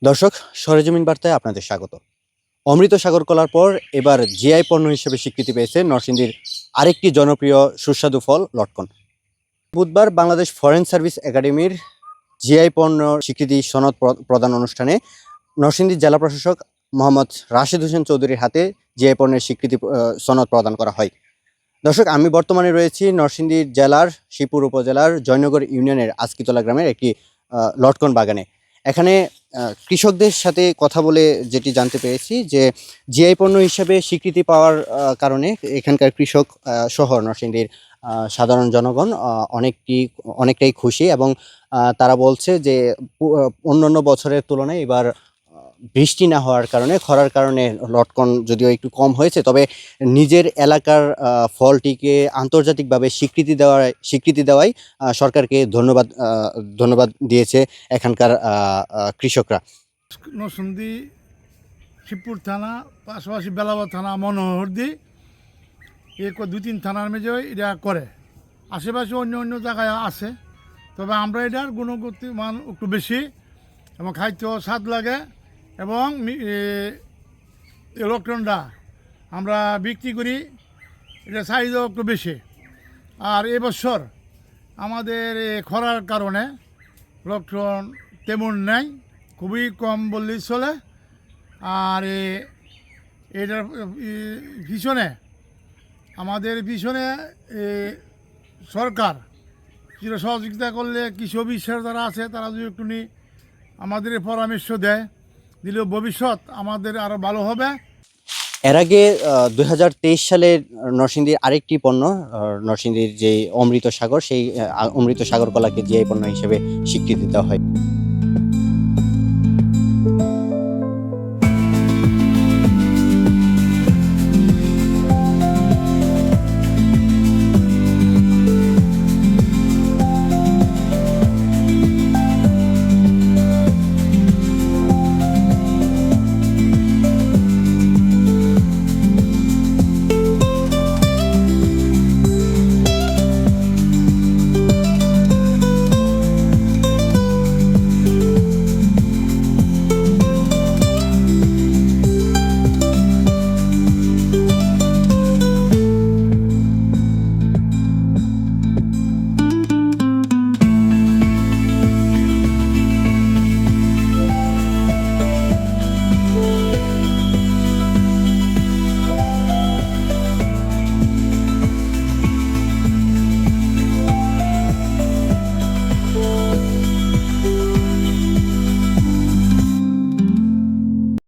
দর্শক, সরেজমিন বার্তায় আপনাদের স্বাগত। অমৃত সাগর কলার পর এবার জিআই পণ্য হিসেবে স্বীকৃতি পেয়েছে নরসিংদীর আরেকটি জনপ্রিয় সুস্বাদু ফল লটকন। বুধবার বাংলাদেশ ফরেন সার্ভিস একাডেমির জিআই পণ্য স্বীকৃতি সনদ প্রদান অনুষ্ঠানে নরসিংদী জেলা প্রশাসক মোহাম্মদ রাশেদ হোসেন চৌধুরীর হাতে জিআই পণ্যের স্বীকৃতি সনদ প্রদান করা হয়। দর্শক, আমি বর্তমানে রয়েছি নরসিংদী জেলার শিবপুর উপজেলার জয়নগর ইউনিয়নের আজকিতলা গ্রামের একটি লটকন বাগানে। এখানে কৃষকদের সাথে কথা বলে যেটি জানতে পেরেছি যে জিআই পণ্য হিসেবে স্বীকৃতি পাওয়ার কারণে এখানকার কৃষক সহ নরসিংদীর সাধারণ জনগণ অনেকটাই খুশি এবং তারা বলছে যে অন্যান্য বছরের তুলনায় এবার বৃষ্টি না হওয়ার কারণে, খরার কারণে লটকন যদিও একটু কম হয়েছে, তবে নিজের এলাকার ফলটিকে আন্তর্জাতিকভাবে স্বীকৃতি দেওয়ায় সরকারকে ধন্যবাদ দিয়েছে এখানকার কৃষকরা। নরসিংদী শিবপুর থানা পাশাপাশি বেলাবা থানা মনোহরদি এই দুই তিন থানার মেঝে এটা করে, আশেপাশে অন্য অন্য জায়গায় আছে, তবে আমরা এটার গুণগত মান একটু বেশি এবং খাইতেও স্বাদ লাগে এবং লটকনটা আমরা বিক্রি করি, এটা চাহিদাও একটু বেশি। আর এবছর আমাদের খরার কারণে লটকন তেমন নেই, খুবই কম বললেই চলে। আর এটার পিছনে সরকার কিছু সহযোগিতা করলে, কৃষি অফিসার যারা আছে তারা যদি একটু আমাদের পরামর্শ দেয়, দিলেও ভবিষ্যৎ আমাদের আরও ভালো হবে। এর আগে 2023 সালের নরসিংদীর আরেকটি পণ্য, নরসিংদীর যে অমৃত সাগর, সেই অমৃত সাগর কলাকে জিআই পণ্য হিসেবে স্বীকৃতি দেওয়া হয়।